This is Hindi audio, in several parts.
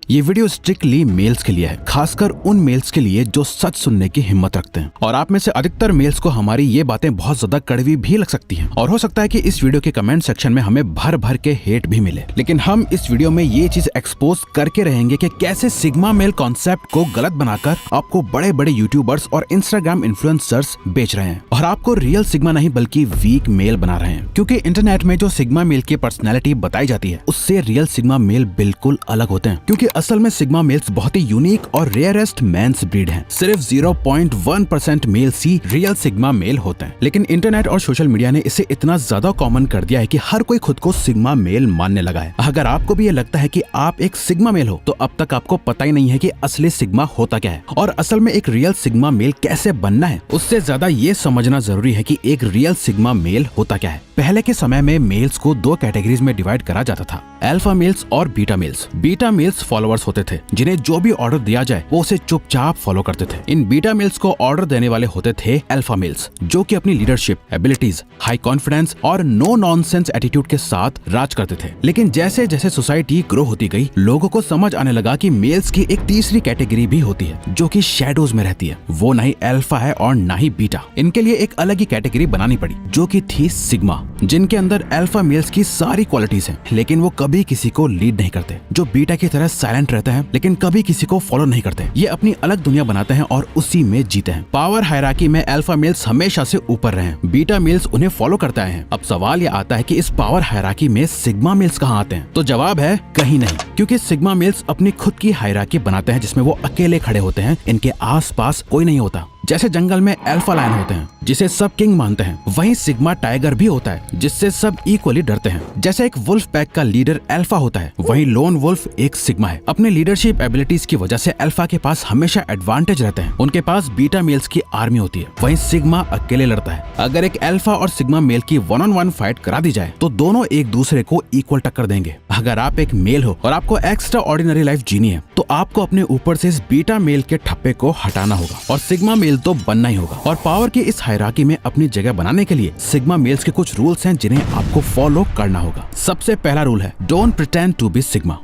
ये वीडियो स्ट्रिक्टली मेल्स के लिए है, खासकर उन मेल्स के लिए जो सच सुनने की हिम्मत रखते हैं। और आप में से अधिकतर मेल्स को हमारी ये बातें बहुत ज्यादा कड़वी भी लग सकती हैं और हो सकता है कि इस वीडियो के कमेंट सेक्शन में हमें भर भर के हेट भी मिले, लेकिन हम इस वीडियो में ये चीज एक्सपोज करके रहेंगे कि कैसे सिग्मा मेल कॉन्सेप्ट को गलत बनाकर आपको बड़े बड़े यूट्यूबर्स और इंस्टाग्राम इन्फ्लुएंसर्स बेच रहे हैं और आपको रियल सिग्मा नहीं बल्कि वीक मेल बना रहे हैं। क्योंकि इंटरनेट में जो सिग्मा मेल की पर्सनैलिटी बताई जाती है उससे रियल सिग्मा मेल बिल्कुल अलग होते हैं। क्योंकि असल में सिग्मा मेल्स बहुत ही यूनिक और रेयरेस्ट मेंस ब्रीड हैं। सिर्फ 0.1% मेल्स ही रियल सिग्मा मेल होते हैं, लेकिन इंटरनेट और सोशल मीडिया ने इसे इतना ज्यादा कॉमन कर दिया है कि हर कोई खुद को सिग्मा मेल मानने लगा है। अगर आपको भी ये लगता है कि आप एक सिग्मा मेल हो तो अब तक आपको पता ही नहीं है कि असली सिग्मा होता क्या है और असल में एक रियल सिग्मा मेल कैसे बनना है। उससे ज्यादा ये समझना जरूरी है कि एक रियल सिग्मा मेल होता क्या है। पहले के समय में मेल्स को दो कैटेगरीज में डिवाइड करा जाता था, अल्फा मेल्स और beta males. Beta males followers होते थे जिन्हें जो भी ऑर्डर दिया जाए वो उसे चुपचाप फॉलो करते थे। इन बीटा मेल्स को ऑर्डर देने वाले होते थे अल्फा मेल्स, जो कि अपनी लीडरशिप, एबिलिटीज, हाई कॉन्फिडेंस और नो नॉनसेंस एटीट्यूड के साथ राज करते थे। लेकिन जैसे जैसे सोसाइटी ग्रो होती गई, लोगों को समझ आने लगा कि मेल्स की एक तीसरी कैटेगरी भी होती है जो कि शैडोज में रहती है। वो ना ही अल्फा है और ना ही बीटा। इनके लिए एक अलग ही कैटेगरी बनानी पड़ी जो कि थी सिग्मा, जिनके अंदर अल्फा मेल्स की सारी क्वालिटीज हैं, लेकिन वो कभी किसी को लीड नहीं करते, जो बीटा की तरह साइलेंट रहते हैं लेकिन कभी किसी को फॉलो नहीं करते। ये अपनी अलग दुनिया बनाते हैं और उसी में जीते हैं। पावर हायरार्की में अल्फा मेल्स हमेशा से ऊपर रहे हैं, बीटा मेल्स उन्हें फॉलो करते हैं। अब सवाल ये आता है कि इस पावर हायरार्की में सिग्मा मेल्स कहाँ आते हैं? तो जवाब है कहीं नहीं, क्योंकि सिग्मा मेल्स अपनी खुद की हायरार्की बनाते हैं जिसमें वो अकेले खड़े होते हैं, इनके आसपास कोई नहीं होता। जैसे जंगल में अल्फा लायन होते हैं जिसे सब किंग मानते हैं, वहीं सिग्मा टाइगर भी होता है जिससे सब इक्वली डरते हैं। जैसे एक वुल्फ पैक का लीडर अल्फा होता है, वहीं लोन वुल्फ एक सिग्मा है। अपने लीडरशिप एबिलिटीज की वजह से अल्फा के पास हमेशा एडवांटेज रहते हैं। उनके पास बीटा मेल्स की आर्मी होती है, वहीं सिग्मा अकेले लड़ता है। अगर एक अल्फा और सिग्मा मेल की 1-on-1 फाइट करा दी जाए तो दोनों एक दूसरे को इक्वल टक्कर देंगे। अगर आप एक मेल हो और आपको एक्स्ट्रा ऑर्डिनरी लाइफ जीनी है तो आपको अपने ऊपर से इस बीटा मेल के ठप्पे को हटाना होगा और सिग्मा मेल तो बनना ही होगा। और पावर की इस हायरार्की में अपनी जगह बनाने के लिए सिग्मा मेल्स के कुछ रूल्स हैं जिन्हें आपको फॉलो करना होगा। सबसे पहला रूल है, don't pretend to be sigma.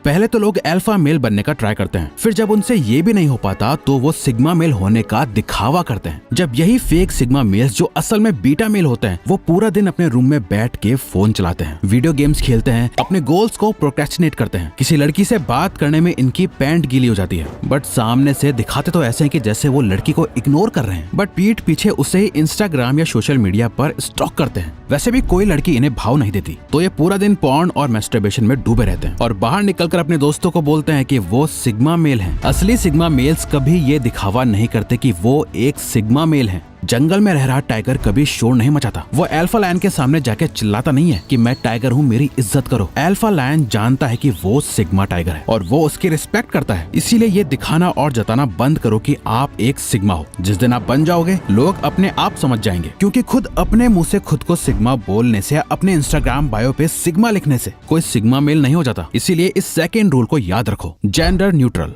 पहले तो लोग अल्फा मेल बनने का ट्राई करते हैं, फिर जब उनसे ये भी नहीं हो पाता तो वो सिग्मा मेल होने का दिखावा करते हैं। जब यही फेक सिग्मा मेल्स जो असल में बीटा मेल होते हैं वो पूरा दिन अपने रूम में बैठ के फोन चलाते हैं, वीडियो गेम्स खेलते हैं, अपने गोल्स को प्रोक्रेस्टिनेट करते हैं। किसी लड़की से बात करने में इनकी पैंट गीली हो जाती है, बट सामने से दिखाते तो ऐसे हैं कि जैसे वो लड़की को इग्नोर कर रहे हैं, बट पीठ पीछे उसे ही इंस्टाग्राम या सोशल मीडिया पर स्टॉक करते हैं। वैसे भी कोई लड़की इन्हें भाव नहीं देती तो ये पूरा दिन पॉर्न और मैस्टरबेशन में डूबे रहते हैं और बाहर निकलकर अपने दोस्तों को बोलते हैं कि वो सिग्मा मेल हैं। असली सिग्मा मेल्स कभी ये दिखावा नहीं करते कि वो एक सिग्मा मेल हैं। जंगल में रह रहा टाइगर कभी शोर नहीं मचाता, वो अल्फा लायन के सामने जाके चिल्लाता नहीं है कि मैं टाइगर हूँ, मेरी इज्जत करो। अल्फा लायन जानता है कि वो सिग्मा टाइगर है और वो उसकी रिस्पेक्ट करता है। इसीलिए ये दिखाना और जताना बंद करो कि आप एक सिग्मा हो। जिस दिन आप बन जाओगे लोग अपने आप समझ जाएंगे, क्योंकि खुद अपने मुंह से खुद को सिग्मा बोलने से, अपने इंस्टाग्राम बायो पे सिग्मा लिखने से कोई सिग्मा मेल नहीं हो जाता। इसीलिए इस सेकेंड रूल को याद रखो, जेंडर न्यूट्रल।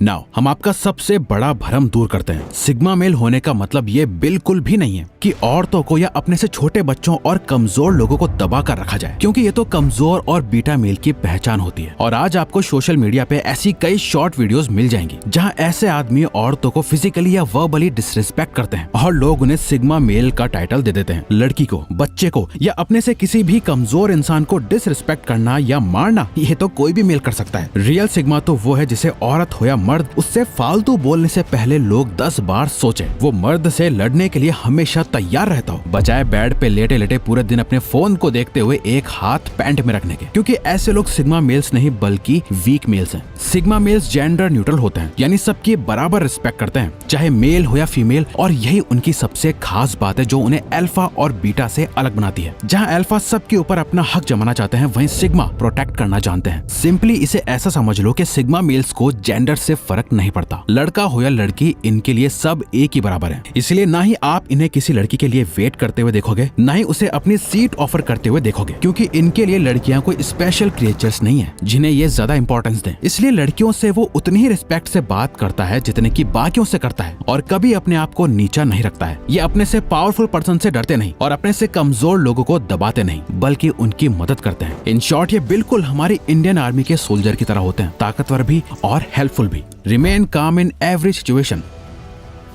नाउ हम आपका सबसे बड़ा भ्रम दूर करते हैं। सिग्मा मेल होने का मतलब ये बिल्कुल भी नहीं है कि औरतों को या अपने से छोटे बच्चों और कमजोर लोगों को दबा कर रखा जाए, क्योंकि ये तो कमजोर और बीटा मेल की पहचान होती है। और आज आपको सोशल मीडिया पे ऐसी कई शॉर्ट वीडियोस मिल जाएंगी जहां ऐसे आदमी औरतों को फिजिकली या वर्बली डिसरिस्पेक्ट करते हैं और लोग उन्हें सिग्मा मेल का टाइटल दे देते हैं। लड़की को, बच्चे को या अपने से किसी भी कमजोर इंसान को डिसरिस्पेक्ट करना या मारना ये तो कोई भी मेल कर सकता है। रियल सिग्मा तो वो है जिसे औरत हो या मर्द, उससे फालतू बोलने से पहले लोग 10 बार सोचे। वो मर्द से लड़ने के लिए हमेशा तैयार रहता हो, बजाय बेड पे लेटे लेटे पूरे दिन अपने फोन को देखते हुए एक हाथ पैंट में रखने के। क्योंकि ऐसे लोग सिग्मा मेल्स नहीं बल्कि वीक मेल्स हैं। सिग्मा मेल्स जेंडर न्यूट्रल होते हैं, यानी सबकी बराबर रिस्पेक्ट करते हैं, चाहे मेल हो या फीमेल। और यही उनकी सबसे खास बात है जो उन्हें अल्फा और बीटा से अलग बनाती है। जहाँ अल्फा सबके ऊपर अपना हक जमाना चाहते हैं, वहीं सिग्मा प्रोटेक्ट करना जानते हैं। सिंपली इसे ऐसा समझ लो कि सिग्मा मेल्स को जेंडर से फर्क नहीं पड़ता। लड़का हो या लड़की, इनके लिए सब एक ही बराबर है। इसलिए ना ही आप इन्हें किसी लड़की के लिए वेट करते हुए देखोगे, ना ही उसे अपनी सीट ऑफर करते हुए देखोगे, क्योंकि इनके लिए लड़कियां कोई स्पेशल क्रिएचर्स नहीं है जिन्हें ये ज्यादा इंपॉर्टेंस दें। इसलिए लड़कियों से वो उतनी ही रिस्पेक्ट से बात करता है जितने की बाकियों से करता है, और कभी अपने आप को नीचा नहीं रखता है। ये अपने से पावरफुल पर्सन से डरते नहीं और अपने से कमजोर लोगों को दबाते नहीं, बल्कि उनकी मदद करते हैं। इन शॉर्ट, ये बिल्कुल हमारी इंडियन आर्मी के सोल्जर की तरह होते हैं, ताकतवर भी और हेल्पफुल भी। Remain calm in every situation.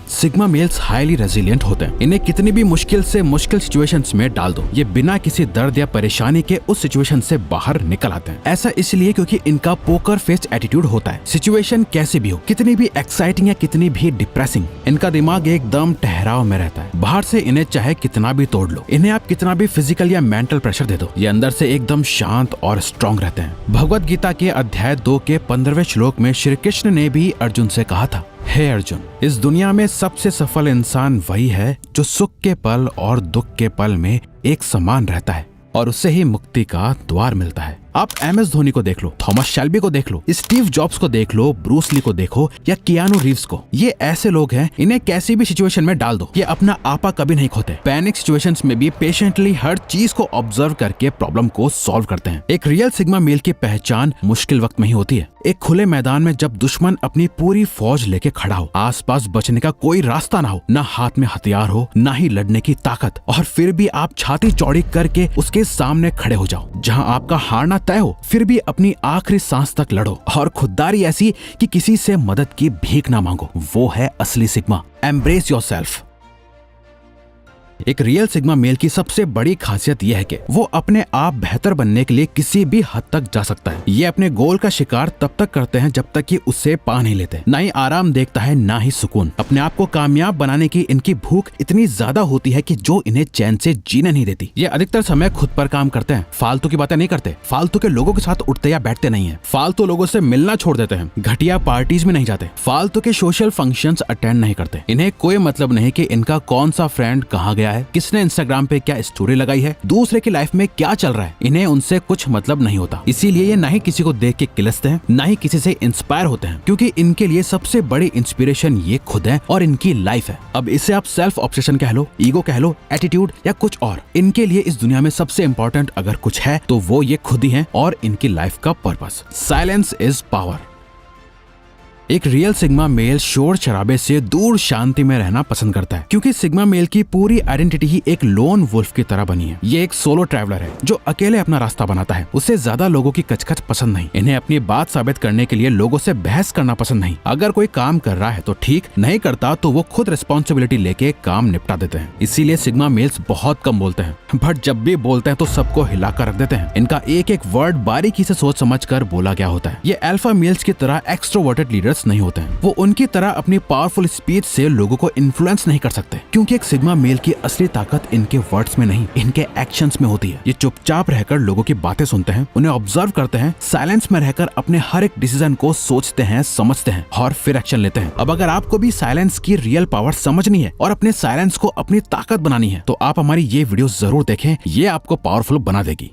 Sigma males highly resilient होते हैं। इन्हें कितनी भी मुश्किल से मुश्किल सिचुएशंस में डाल दो, ये बिना किसी दर्द या परेशानी के उस सिचुएशन से बाहर निकल आते हैं। ऐसा इसलिए क्योंकि इनका पोकर फेस एटीट्यूड होता है। सिचुएशन कैसी भी हो, कितनी भी एक्साइटिंग या कितनी भी डिप्रेसिंग, इनका दिमाग एकदम ठहराव में रहता है। बाहर से इन्हें चाहे कितना भी तोड़ लो, इन्हें आप कितना भी फिजिकल या मेंटल प्रेशर दे दो, ये अंदर से एकदम शांत और स्ट्रॉन्ग रहते हैं। भगवद गीता के अध्याय 2 के 15वें श्लोक में श्री कृष्ण ने भी अर्जुन से कहा था, हे अर्जुन, इस दुनिया में सबसे सफल इंसान वही है जो सुख के पल और दुख के पल में एक समान रहता है, और उससे ही मुक्ति का द्वार मिलता है। आप MS धोनी को देख लो, थॉमस शेल्बी को देख लो, स्टीव जॉब्स को देख लो, ब्रूस ली को देखो या कियानू रीव्स को। ये ऐसे लोग हैं, इन्हें कैसी भी सिचुएशन में डाल दो, ये अपना आपा कभी नहीं खोते। पैनिक सिचुएशंस में भी पेशेंटली हर चीज को ऑब्जर्व करके प्रॉब्लम को सॉल्व करते हैं। एक रियल सिग्मा मेल की पहचान मुश्किल वक्त में ही होती है। एक खुले मैदान में जब दुश्मन अपनी पूरी फौज लेके खड़ा हो, आसपास बचने का कोई रास्ता ना हो, ना हाथ में हथियार हो, ना ही लड़ने की ताकत, और फिर भी आप छाती चौड़ी करके उसके सामने खड़े हो जाओ। जहां आपका हारना तय हो, फिर भी अपनी आखिरी सांस तक लड़ो, और खुददारी ऐसी कि किसी से मदद की भीख ना मांगो। वो है असली सिग्मा। Embrace yourself. एक रियल सिग्मा मेल की सबसे बड़ी खासियत यह है कि वो अपने आप बेहतर बनने के लिए किसी भी हद तक जा सकता है। ये अपने गोल का शिकार तब तक करते हैं जब तक कि उससे पा नहीं लेते। ना ही आराम देखता है, ना ही सुकून। अपने आप को कामयाब बनाने की इनकी भूख इतनी ज्यादा होती है कि जो इन्हें चैन से जीने नहीं देती। ये अधिकतर समय खुद पर काम करते हैं, फालतू की बातें नहीं करते, फालतू के लोगों के साथ उठते या बैठते नहीं है, फालतू लोगों से मिलना छोड़ देते हैं, घटिया पार्टीज में नहीं जाते, फालतू के सोशल फंक्शंस अटेंड नहीं करते। इन्हें कोई मतलब नहीं कि इनका कौन सा फ्रेंड कहाँ गया है, किसने इंस्टाग्राम पे क्या स्टोरी लगाई है, दूसरे की लाइफ में क्या चल रहा है। इन्हें उनसे कुछ मतलब नहीं होता। इसीलिए ये ना ही किसी को देख के किलसते हैं, ना ही किसी से इंस्पायर होते हैं, क्योंकि इनके लिए सबसे बड़ी इंस्पिरेशन ये खुद है और इनकी लाइफ है। अब इसे आप सेल्फ ऑब्सेशन कह लो, ईगो कह लो, एटीट्यूड या कुछ और। इनके लिए इस दुनिया में सबसे इंपॉर्टेंट अगर कुछ है तो वो ये खुद ही है और इनकी लाइफ का पर्पस। Silence is power. एक रियल सिग्मा मेल शोर शराबे से दूर शांति में रहना पसंद करता है, क्योंकि सिग्मा मेल की पूरी आइडेंटिटी ही एक लोन वुल्फ की तरह बनी है। ये एक सोलो ट्रैवलर है जो अकेले अपना रास्ता बनाता है। उसे ज्यादा लोगों की कचकच पसंद नहीं। इन्हें अपनी बात साबित करने के लिए लोगों से बहस करना पसंद नहीं। अगर कोई काम कर रहा है तो ठीक, नहीं करता तो वो खुद रिस्पॉन्सिबिलिटी लेके काम निपटा देते हैं। इसीलिए सिग्मा मेल्स बहुत कम बोलते हैं, बट जब भी बोलते हैं तो सबको हिलाकर रख देते हैं। इनका एक एक वर्ड बारीकी से सोच समझ कर बोला गया होता है। ये अल्फा मेल्स की तरह एक्सट्रोवर्टेड लीडर्स नहीं होते हैं। वो उनकी तरह अपनी पावरफुल स्पीच से लोगों को इन्फ्लुएंस नहीं कर सकते, क्योंकि एक सिग्मा मेल की असली ताकत इनके वर्ड्स में नहीं, इनके एक्शंस में होती है। ये चुपचाप रहकर लोगों की बातें सुनते हैं, उन्हें ऑब्जर्व करते हैं, साइलेंस में रहकर अपने हर एक डिसीजन को सोचते हैं, समझते हैं और फिर एक्शन लेते हैं। अब अगर आपको भी साइलेंस की रियल पावर समझनी है और अपने साइलेंस को अपनी ताकत बनानी है तो आप हमारी ये वीडियो जरूर देखें, ये आपको पावरफुल बना देगी।